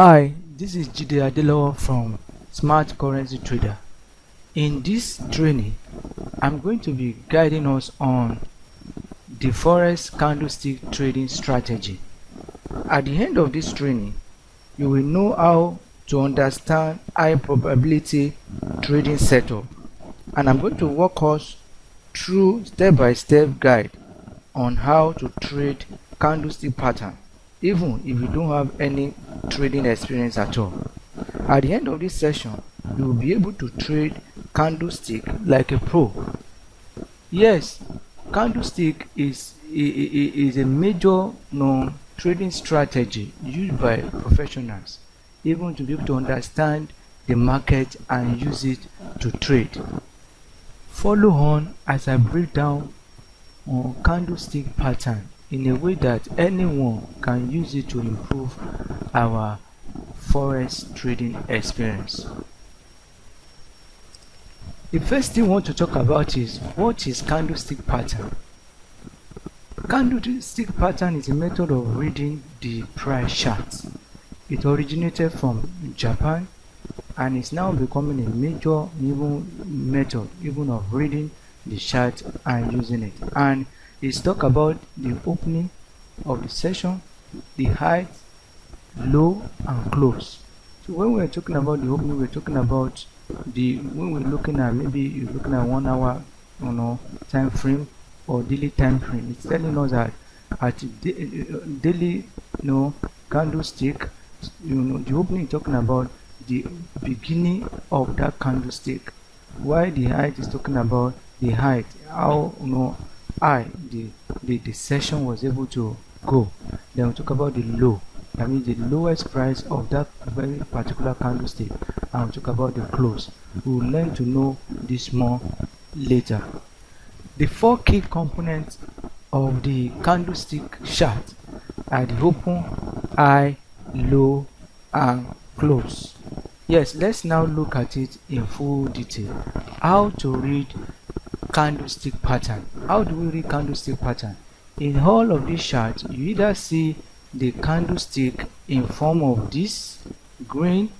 Hi, this is Jide Adelowo from Smart Currency Trader. In this training, I'm going to be guiding us on the Forex Candlestick trading strategy. At the end of this training, you will know how to understand high probability trading setup, and I'm going to walk us through step-by-step guide on how to trade candlestick pattern, even if you don't have any trading experience at all. At the end of this session, you will be able to trade candlestick like a pro. Yes, candlestick is a major known trading strategy used by professionals, even to be able to understand the market and use it to trade. Follow on as I break down on candlestick pattern in a way that anyone can use it to improve our forex trading experience. The first thing we want to talk about is what is candlestick pattern. Candlestick pattern is a method of reading the price chart. It originated from Japan and is now becoming a major method even of reading the chart and using it. And it's talk about the opening of the session, the height, low and close. So when we're talking about the opening, we're talking about when we're looking at, maybe you're looking at 1 hour time frame or daily time frame. It's telling us that at daily candlestick, the opening is talking about the beginning of that candlestick, while the height is talking about the height, how high the session was able to go. Then we talk about the low, that means the lowest price of that very particular candlestick, and we talk about the close. We will learn to know this more later. The four key components of the candlestick chart are the open, high, low and close. Yes, let's now look at it in full detail. How to read candlestick pattern. How do we read candlestick pattern? In all of these charts, you either see the candlestick in form of this green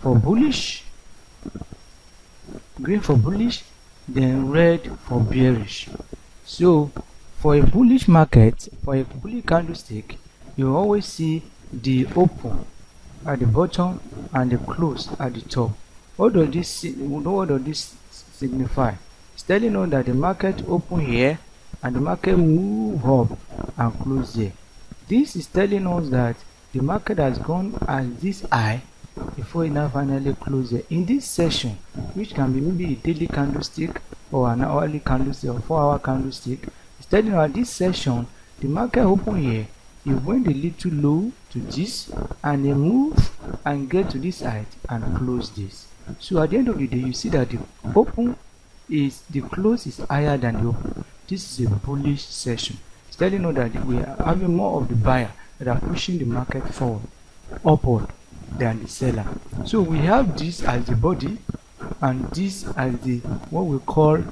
for bullish, then red for bearish. So for a bullish market, for a bullish candlestick, you always see the open at the bottom and the close at the top. What does this signify? It's telling us that the market open here and the market move up and close here. This is telling us that the market has gone as this high before it now finally closes in this session, which can be maybe a daily candlestick or an hourly candlestick or 4-hour candlestick. It's telling us this session the market open here, it went a little low to this and they move and get to this height and close this. So at the end of the day, you see that the close is higher than the open. This is a bullish session. It's telling us that we are having more of the buyer that are pushing the market forward, upward, than the seller. So we have this as the body and this as the what we call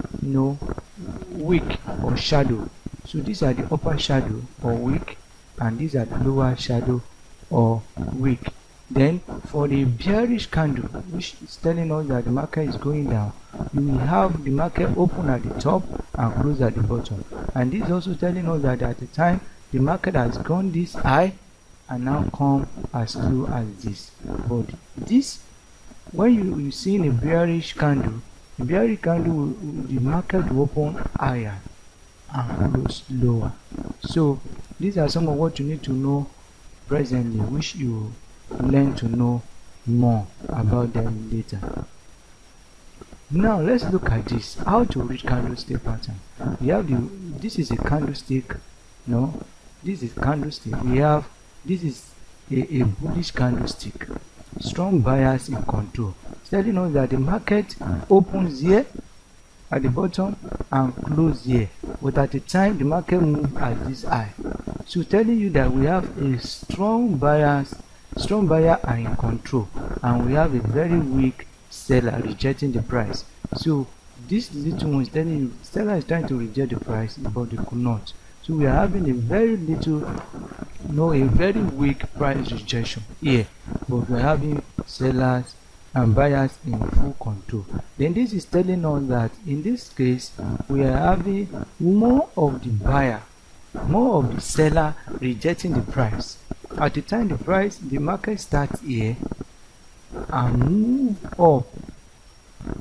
wick or shadow. So these are the upper shadow or wick, and these are the lower shadow or wick. Then for the bearish candle, which is telling us that the market is going down, you will have the market open at the top and close at the bottom. And this is also telling us that at the time the market has gone this high and now come as low as this. But this, when you see in a bearish candle, the market will open higher and close lower. So these are some of what you need to know presently, which you learn to know more about them later. Now let's look at this, how to read candlestick pattern. We have this is a candlestick. This is candlestick. This is a bullish candlestick, strong buyers in control. It's telling us that the market opens here at the bottom and close here, but at the time the market moves at this high. So telling you that we have a strong buyer are in control, and we have a very weak seller rejecting the price. So this little one is telling you seller is trying to reject the price, but they could not. So So we are having a very little, a very weak price rejection here, but we are having sellers and buyers in full control. Then this is telling us that in this case we are having more of the buyer, more of the seller rejecting the price. At the time the market starts here and move up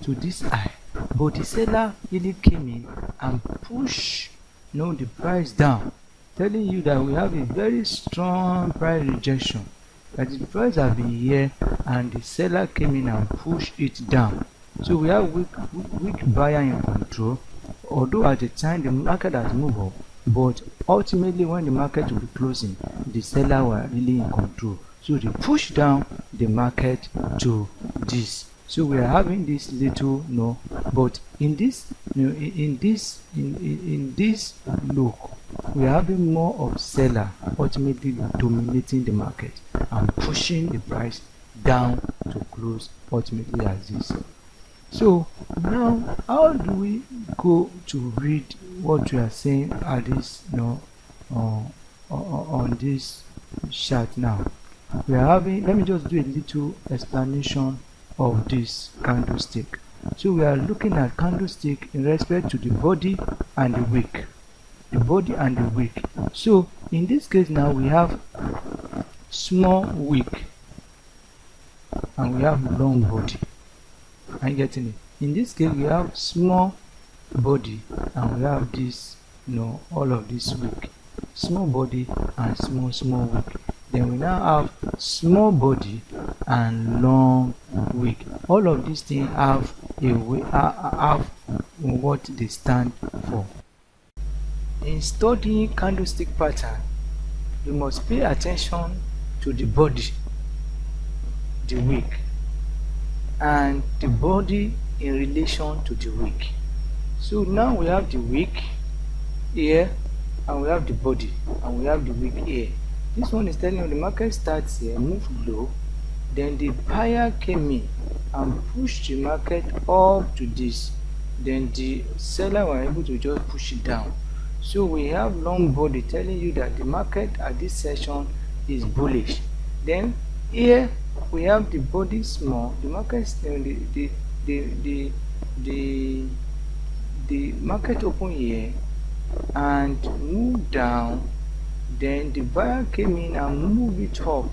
to this high, but the seller really came in and pushed the price down, telling you that we have a very strong price rejection, that the price has been here and the seller came in and pushed it down. So we have weak buyer in control, although at the time the market has moved up, but ultimately when the market will be closing, the seller were really in control, so they push down the market to this. So we are having this little but in this in this look, we are having more of seller ultimately dominating the market and pushing the price down to close ultimately as this. So now, how do we go to read what we are saying at this on this chart now? We are having, let me just do a little explanation of this candlestick. So we are looking at candlestick in respect to the body and the wick. The body and the wick. So in this case now we have small wick and we have long body. Are you getting it? In this case we have small body and we have this, all of this wick. Small body and small wick. Then we now have small body and long wick. All of these things have what they stand for. In studying candlestick pattern, you must pay attention to the body, the wick, and the body in relation to the wick. So now we have the wick here and we have the body and we have the wick here. This one is telling you the market starts here, move low, then the buyer came in and pushed the market up to this, then the seller were able to just push it down. So we have long body telling you that the market at this session is bullish. Then here we have the body small, the market the market open here and move down, then the buyer came in and moved it up,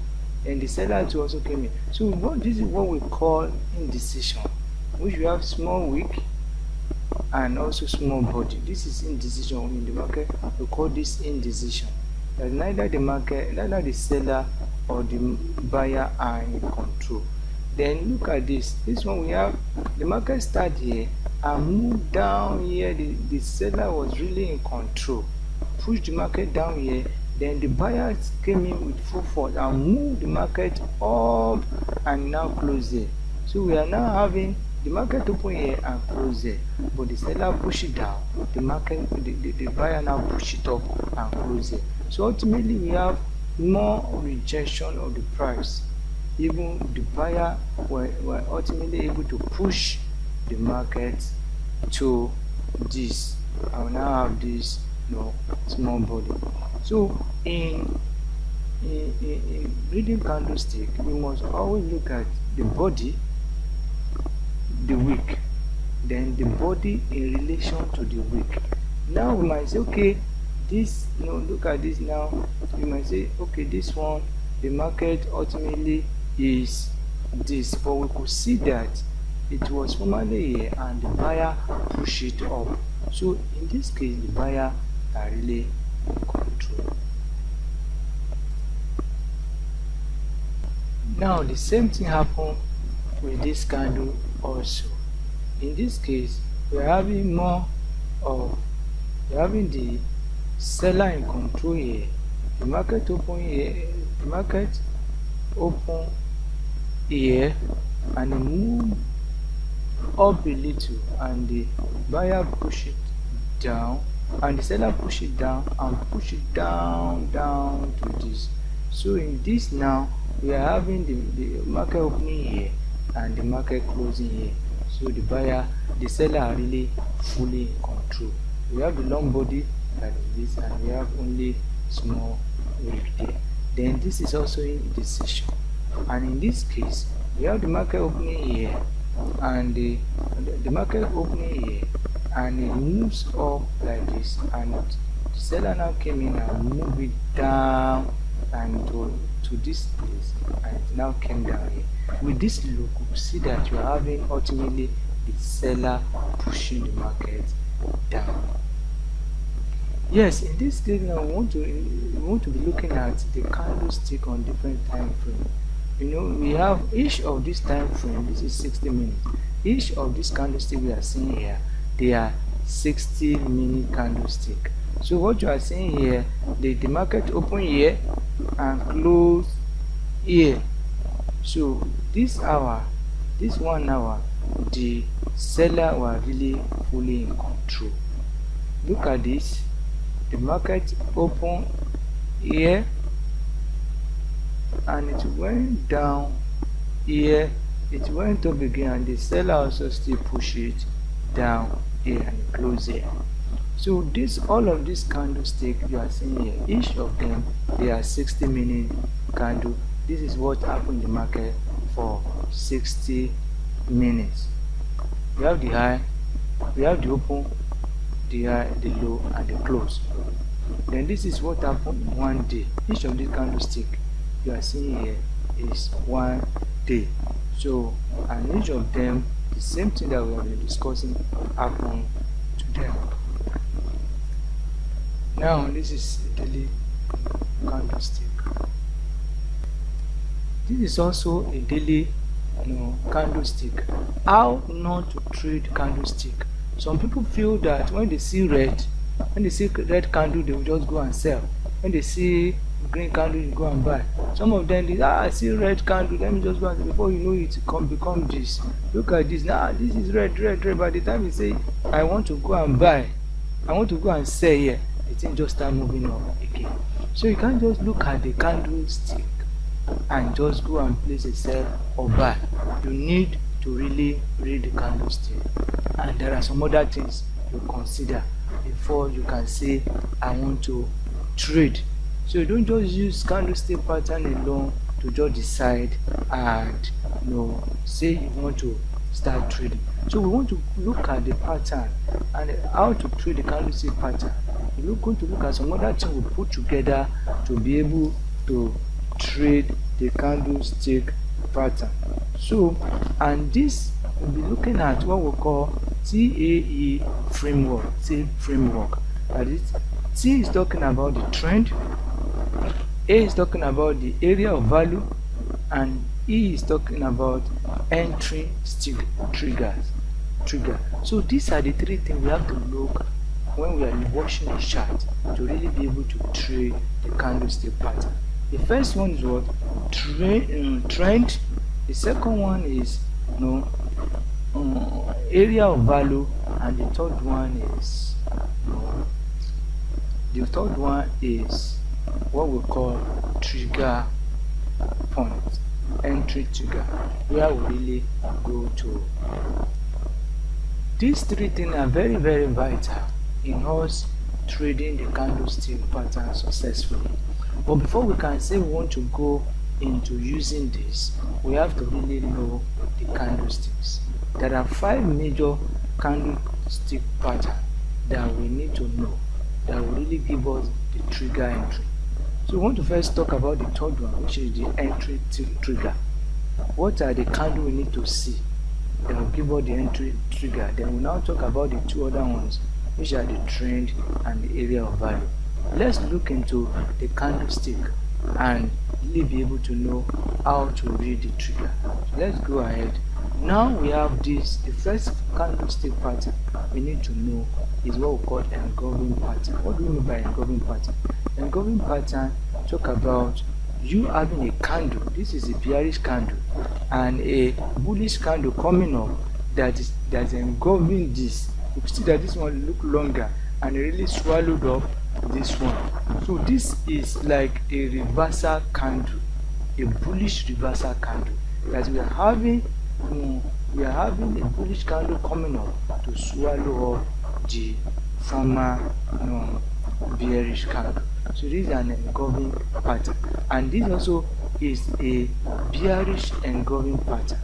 and the seller also came in. So this is what we call indecision, which we have small wick and also small body. This is indecision in the market. We call this indecision, that neither the seller or the buyer are in control. Then look at this one, we have the market start here and move down here. The seller was really in control, push the market down here, then the buyers came in with full force and moved the market up and now close there. So we are now having the market open here and close there, but the seller push it down, the buyer now push it up and close there. So ultimately we have more rejection of the price. Even the buyer were ultimately able to push the market to this. I will now have this small body. So in reading candlestick, we must always look at the body, the wick, then the body in relation to the wick. Now we might say, okay, this, look at this now. You might say, okay, this one, the market ultimately is this, but we could see that it was formerly here and the buyer pushed it up. So in this case, the buyer are really in control. Now the same thing happened with this candle also. In this case, we are having the seller in control here. The market open here, and it move up a little, and the buyer push it down and the seller push it down and push it down to this. So in this now we are having the market opening here and the market closing here. So the seller are really fully in control. We have the long body like this, and we have only small wick there. Then this is also indecision, and in this case we have the market opening here and the market opening here, and it moves up like this, and the seller now came in and moved it down and to this place, and it now came down here. With this look, you see that you are having ultimately the seller pushing the market down. Yes, in this case now we want to be looking at the candlestick on different time frame. We have each of this time frame. This is 60 minutes. Each of this candlestick we are seeing here, they are 60-minute candlestick. So what you are seeing here, the market open here and close here. So this 1 hour, the seller were really fully in control. Look at this. The market open here and it went down here, it went up again, and the seller also still push it down here and close here. So all of this candlestick you are seeing here, each of them, they are 60-minute candle. This is what happened in the market for 60 minutes. We have the high, we have the open, the high, the low, and the close. Then this is what happened in 1 day. Each of these candlestick you are seeing here is 1 day. So, and each of them, the same thing that we have been discussing happened to them. Now this is a daily candlestick. This is also a daily candlestick. How not to trade candlestick? Some people feel that when they see red candle, they will just go and sell. When they see green candle, you go and buy. Some of them, I see red candle, let me just go and sell. Before you know it, become this. Look at this. Now this is red. By the time you say, I want to go and buy, I want to go and sell here, the thing just start moving up again. So you can't just look at the candlestick and just go and place a sell or buy. You need to really read the candlestick, and there are some other things you consider before you can say I want to trade. So you don't just use candlestick pattern alone to just decide and say you want to start trading. So we want to look at the pattern and how to trade the candlestick pattern. We're going to look at some other things we put together to be able to trade the candlestick pattern. So, and this we'll be looking at what we call TAE framework. That is, T is talking about the trend, A is talking about the area of value, and E is talking about entry trigger. So these are the 3 things we have to look when we are watching the chart to really be able to trade the candlestick pattern. The first one is what? Trend. The second one is area of value, and the third one is what we call trigger point, entry trigger, where we really go to. These 3 things are very, very vital in us trading the candlestick pattern successfully. But before we can say we want to go into using this, we have to really know the candlesticks. There are 5 major candlestick patterns that we need to know that will really give us the trigger entry. So we want to first talk about the third one, which is the entry trigger. What are the candles we need to see that will give us the entry trigger? Then we'll now talk about the 2 other ones, which are the trend and the area of value. Let's look into the candlestick and really be able to know how to read the trigger. So let's go ahead. Now we have this. The first candlestick pattern we need to know is what we call engulfing pattern. What do we mean by engulfing pattern? Engulfing pattern talk about you having a candle. This is a bearish candle and a bullish candle coming up that's engulfing this. You see that this one look longer and it really swallowed up this one. So this is like a reversal candle, a bullish reversal candle, that we are having a bullish candle coming up to swallow up the former bearish candle. So this is an engulfing pattern, and this also is a bearish engulfing pattern.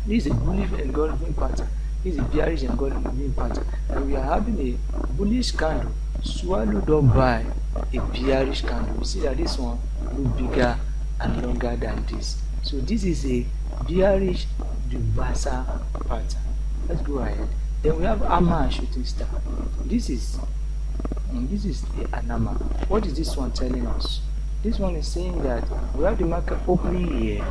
This is a bullish engulfing pattern. This is a bearish engulfing pattern, and we are having a bullish candle swallowed up by a bearish candle. You see that this one look bigger and longer than this. So this is a bearish reversal pattern. Let's go ahead. Then we have hammer and shooting star. This is an hammer. What is this one telling us? This one is saying that we have the market opening here,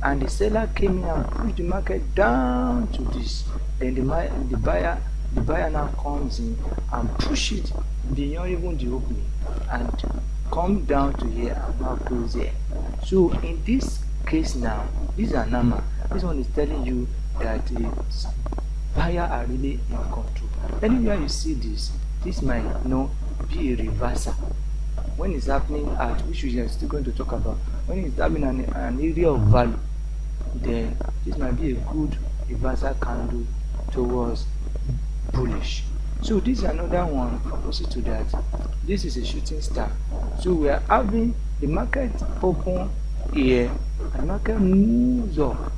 and the seller came in and pushed the market down to this. Then the buyer now comes in and push it beyond even the opening and come down to here and now close here. So in this case now, this is an hammer. This one is telling you that the buyer are really in control. Anywhere you see this might be a reversal. When it's happening at, which we are still going to talk about, when it's happening an area of value, then this might be a good reversal candle towards bullish. So this is another one opposite to that. This is a shooting star. So we are having the market open here and the market moves up.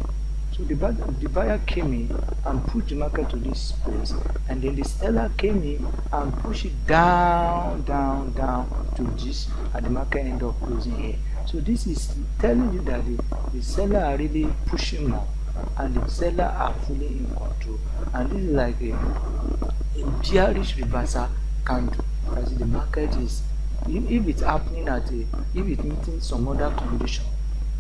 So the buyer came in and pushed the market to this place, and then the seller came in and pushed it down to this, and the market ended up closing here. So this is telling you that the seller are really pushing more, and the seller are fully in control. And this is like a bearish reversal candle. As the market is, if it's happening if it's meeting some other condition,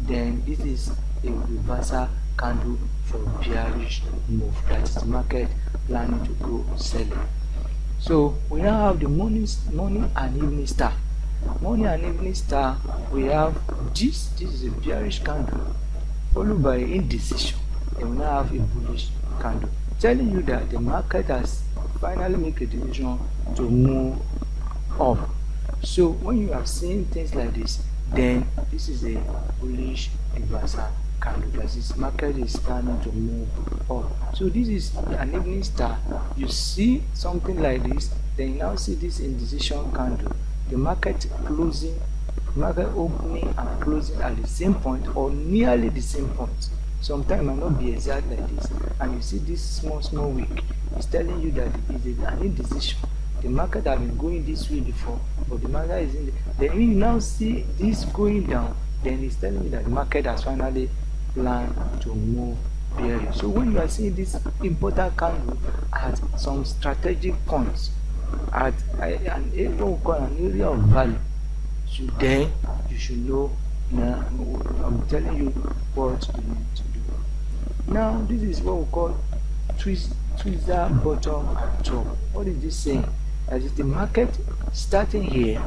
then this is a reversal candle for bearish move. That is the market planning to go selling. So we now have the morning and evening star. Morning and evening star, we have this is a bearish candle followed by indecision. Then we now have a bullish candle telling you that the market has finally made a decision to move up. So when you have seen things like this, then this is a bullish reversal candle. This market is planning to move up. So this is an evening star. You see something like this, then you now see this indecision candle. The market closing, market opening and closing at the same point or nearly the same point. Sometimes it might not be exact like this, and you see this small wick. It's telling you that it is an indecision. The market has been going this way before, but the market is in the, then when you now see this going down, then it's telling you that the market has finally planned to move bearish. So when you are seeing this important candle at some strategic points, at an area we call an area of value, so then you should know. Now I'm telling you what you need to do. Now this is what we call tweezer bottom and top. What is this saying? That is the market starting here,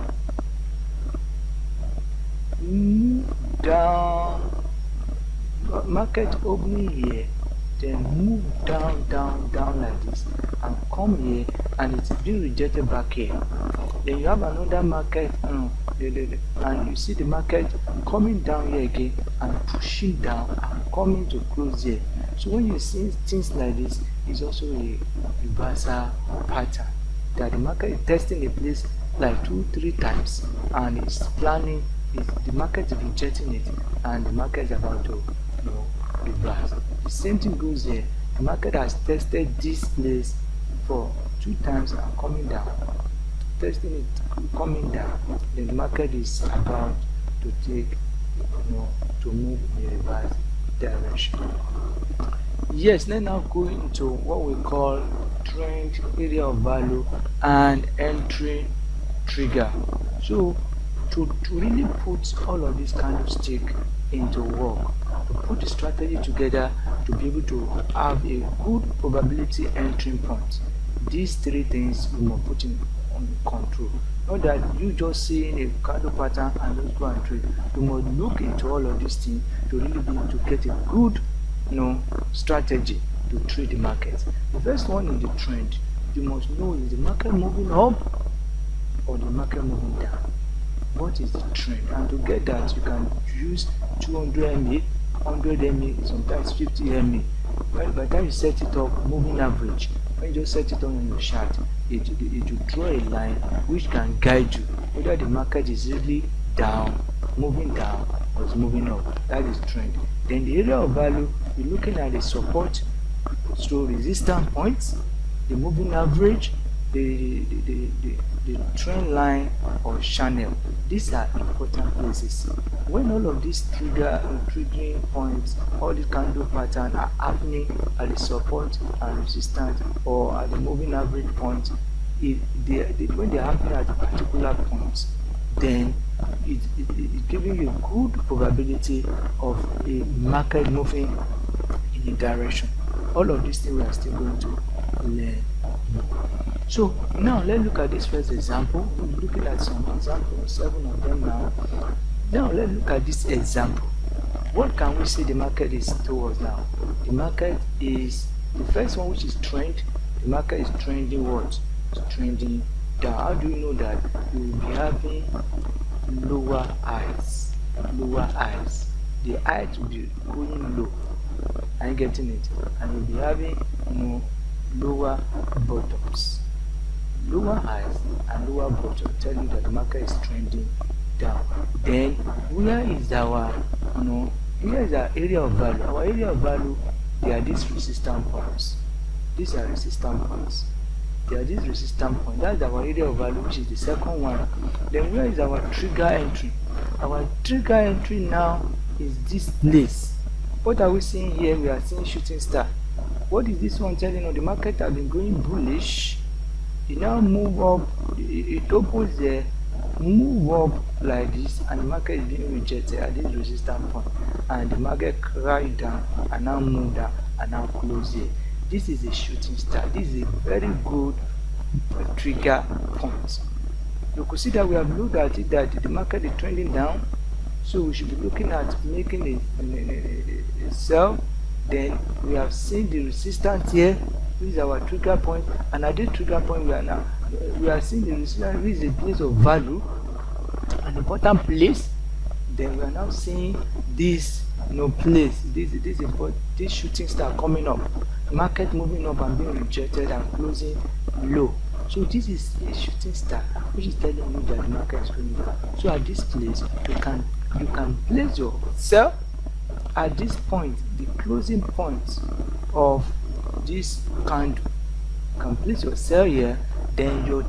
down, market opening here, then move down like this and come here, and it's being rejected back here. Then you have another market, and you see the market coming down here again and pushing down and coming to close here. So when you see things like this, it's also a reversal pattern that the market is testing a place like 2-3 times, and it's planning, the market is rejecting it, and the market is about to reverse. The same thing goes here. The market has tested this place for 2 times and coming down, testing it, coming down. Then the market is about to take, to move in a reverse direction. Yes, let's now go into what we call trend, area of value, and entry trigger. So to really put all of these candlestick into work, to put the strategy together to be able to have a good probability entry point, these 3 things we must put in on control. Not that you just seeing a candle pattern and just go and trade. You must look into all of these things to really be able to get a good strategy to trade the market. The first one is the trend. You must know, is the market moving up or the market moving down? What is the trend? And to get that, you can use 200 MA 100 MA, sometimes 50 MA. By the time you set it up, moving average, when you just set it on your chart, it will draw a line which can guide you whether the market is really down, moving down, or is moving up. That is trend. Then the area of value, you're looking at the support, so resistance points, the moving average, the trend line or channel. These are important places. When all of these triggering points, all the candle pattern are happening at the support and resistance or at the moving average point, when they are happening at a particular point, then it's giving you a good probability of a market moving in a direction. All of these things we are still going to learn. So now let's look at this first example. We're looking at some examples, 7 of them now. Now let's look at this example. What can we say the market is towards now? The market is, the first one, which is trend. The market is trending what? It's trending down. How do you know that? You will be having lower highs. Lower highs. The height will be going low. Are you getting it? And you'll be having lower bottoms. Lower highs and lower bottom tell you that the market is trending down. Then where is our area of value? Our area of value, they are these resistance points. These are resistance points. They are these resistance points. That's our area of value, which is the second one. Then where is our trigger entry? Our trigger entry now is this place. What are we seeing here? We are seeing shooting star. What is this one telling us? The market has been going bullish. It now move up, it opens there, move up like this, and the market is being rejected at this resistance point, and the market crash down and now move down and now close here. This is a shooting star. This is a very good trigger point. You could see that we have looked at it that the market is trending down, so we should be looking at making a sell. Then we have seen the resistance here, which is our trigger point, and at this trigger point we are seeing the resistance, which is a place of value, an important place. Then we are now seeing this place, this shooting star coming up, market moving up and being rejected and closing low. So this is a shooting star which is telling you that the market is going down. So at this place you can place your sell at this point, the closing point of this candle. You can place your sell here, then your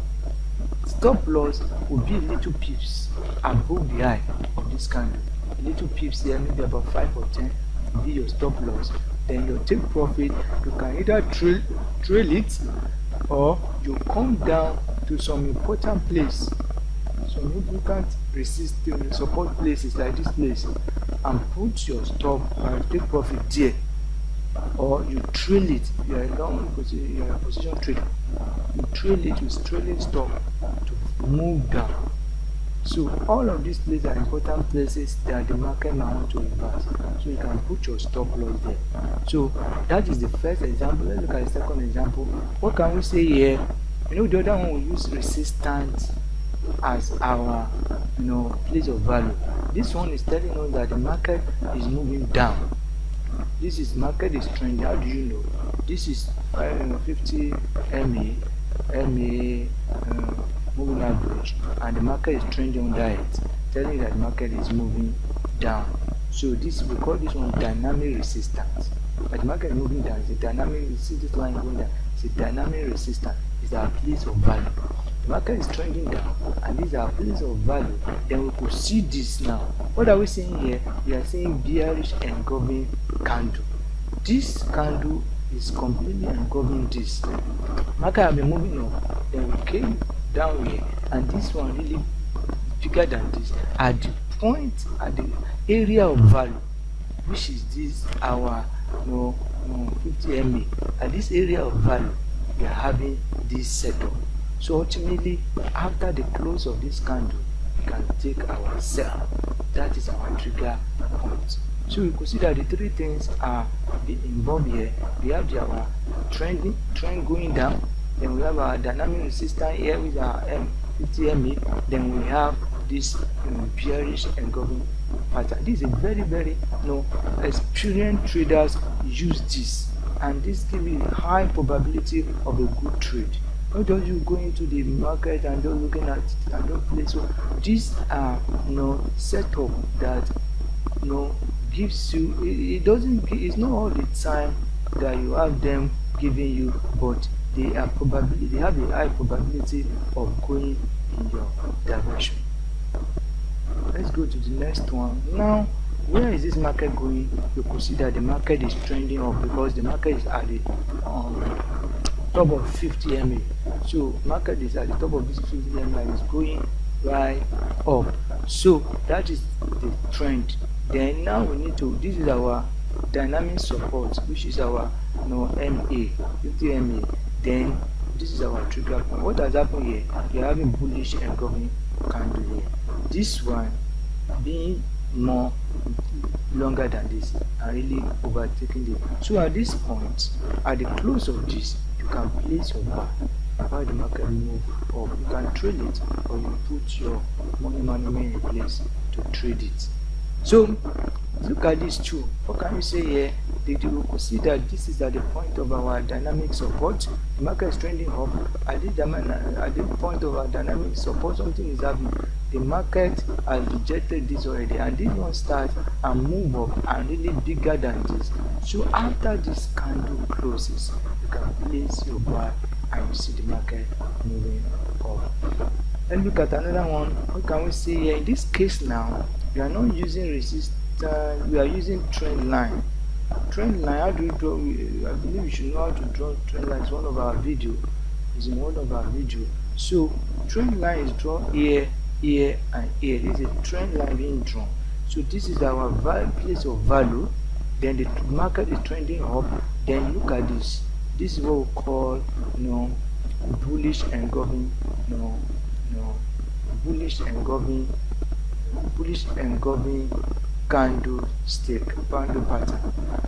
stop loss will be a little pips above the high of this candle. A little pips here, maybe about 5 or 10 will be your stop loss. Then your take profit, you can either trail it, or you come down to some important place, some important resistance support places like this place, and put your stop and take profit there, or you trail it. You are a position trader. You trail it with trailing stop to move down. So all of these places are important places that the market now want to reverse. So you can put your stop loss there. So that is the first example. Let's look at the second example. What can we say here? The other one we use resistance as our place of value. This one is telling us that the market is moving down. This is market is trending. How do you know? This is 50 MA moving average, and the market is trending under it, telling that the market is moving down. So this, we call this one dynamic resistance. But the market is moving down, it's a dynamic. You see this line going down, it's a dynamic resistance. It's our place of value. The market is trending down, and this is our place of value. Then we could see this now. What are we seeing here? We are seeing bearish engulfing candle. This candle is completely engulfing this. Market have been moving up, then we came down here, and this one really bigger than this at the point, at the area of value, which is this our 50 MA. At this area of value, we are having this setup. So ultimately, after the close of this candle, we can take our sell. That is our trigger point. So we could see that the three things are involved here. We have our trend going down. Then we have our dynamic resistance here with our 50 MA. Then we have this bearish engulfing pattern. This is a very experienced traders use this, and this gives you a high probability of a good trade. Not just you going to the market and just looking at it and just play. So these are setup that gives you, it's not all the time that you have them giving you, but they have a high probability of going in your direction. Let's go to the next one. Now, where is this market going? You could see that the market is trending up because the market is at the top of 50 MA. So market is at the top of this 50 MA and is going right up. So that is the trend. Then now we need to, this is our dynamic support, which is our MA, 50 MA. Then this is our trigger point. What has happened here? We are having bullish engulfing candle here. This one being more longer than this and really overtaking the. So at this point, at the close of this, you can place your buy while the market move up. You can trade it, or you put your money management in place to trade it. So look at these two. What can you say here? You could see that this is at the point of our dynamic support. The market is trending up. At the point of our dynamic support, something is happening. The market has rejected this already, and this one starts and move up and really bigger than this. So after this candle closes, you can place your buy and you see the market moving up. Let's look at another one. What can we see here? In this case now, we are not using resistance, we are using trend line. Trend line, how do you draw? I believe you should know how to draw trend line. It's one of our video. It's in one of our video. So trend line is drawn here, here, and here. This is a trend line being drawn. So this is our place of value. Then the market is trending up. Then look at this. This is what we call bullish engulfing, bullish engulfing candlestick pattern,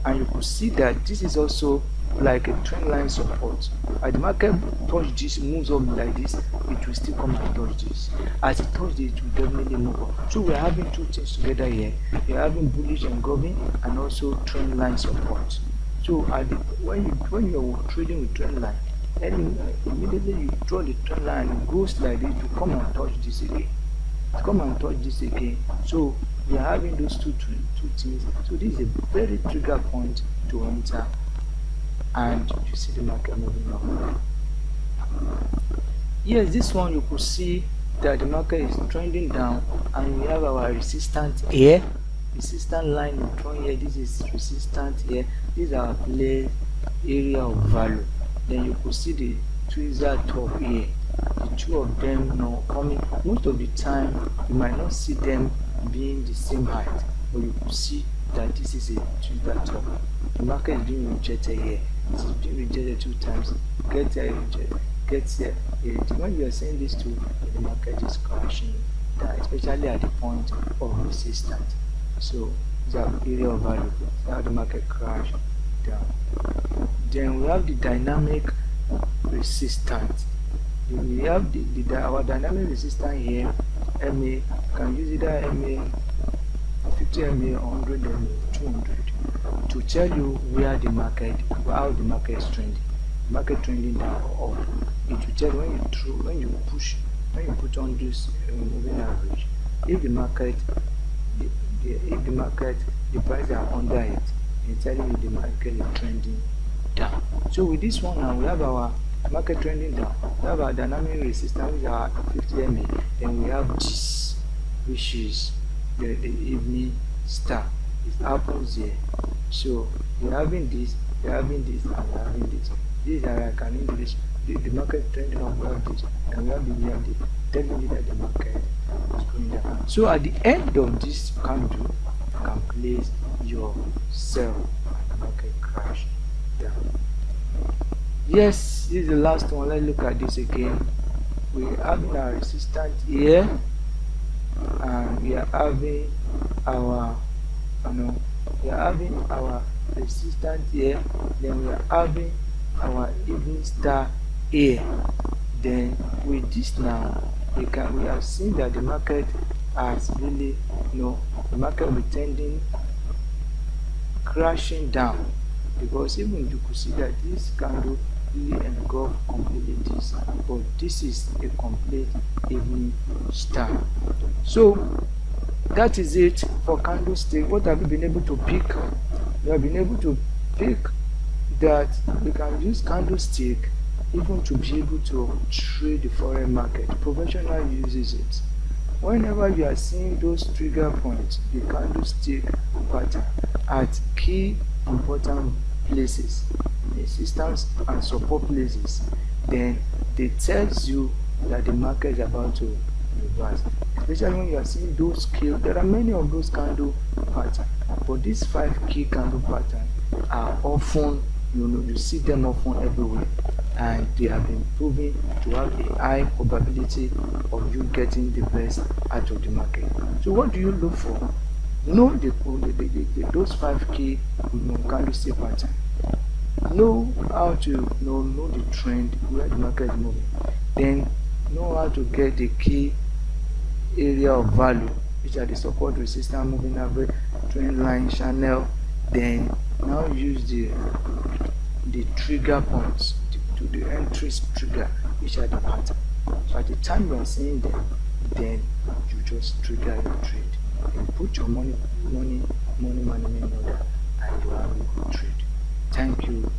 and you could see that this is also like a trend line support. As the market touch this, moves up like this, it will still come and touch this. As it touches it will definitely move up. So we are having two things together here. We are having bullish engulfing and also trend line support. So when you're trading with trend line, then immediately you draw the trend line and it goes like this to come and touch this again. So we are having those two things. So this is a very trigger point to enter, and you see the market moving up. Yes, this one you could see that the market is trending down, and we have our resistance here. Resistance line is drawn here. This is resistance here. This is our place area of value. Then you could see the tweezer top here. The two of them now coming. Most of the time you might not see them being the same height, but you could see that this is a tweezer top. The market is being rejected here. It is being rejected 2 times. Get here, when you are saying this to, the market is crashing down, especially at the point of resistance. So it's our area of value. How the market crash down. Then we have the dynamic resistance. We have our dynamic resistance here. MA can use either MA 50 MA, 100 MA, 200 to tell you where the market, how the market is trending. The market trending down or up. It will tell you when you put on this moving average. If the market the prices are under it, it's telling you the market is trending down. So with this one now, we have our market trending down. We have our dynamic resistance, which is our 50 MA. Then we have this, which is the evening star. It happens here. So we're having this, and we're having this. These are like an English. The market trending up, we have this, and we have the telling you that the market is going down. So at the end of this candle, you can place your sell and the market crash down. Yes, this is the last one. Let's look at this again. We are having our resistance here, and we are having our resistance here. Then we are having our evening star here. Then with this now, we have seen that the market has really, the market will be tending crashing down, because even you could see that this candle really engulf completely this, but this is a complete evening star. So that is it for candlestick. What have you been able to pick? You have been able to pick that you can use candlestick even to be able to trade the foreign market. Professional uses it. Whenever you are seeing those trigger points, the candlestick pattern at key important places, resistance and support places, then they tells you that the market is about to reverse. Especially when you are seeing those key, there are many of those candle patterns, but these 5 key candle patterns are often, you see them often everywhere, and they have been proven to have a high probability of you getting the best out of the market. So what do you look for? Know those 5 key candlestick pattern. Know how to know the trend where the market is moving. Then know how to get the key area of value, which are the support, resistance, moving average, trend line, channel. Then now use the trigger points to the entries trigger, which are the pattern. So at the time you are seeing them, then you just trigger your trade. You put your money management order, and you have a good trade. Thank you.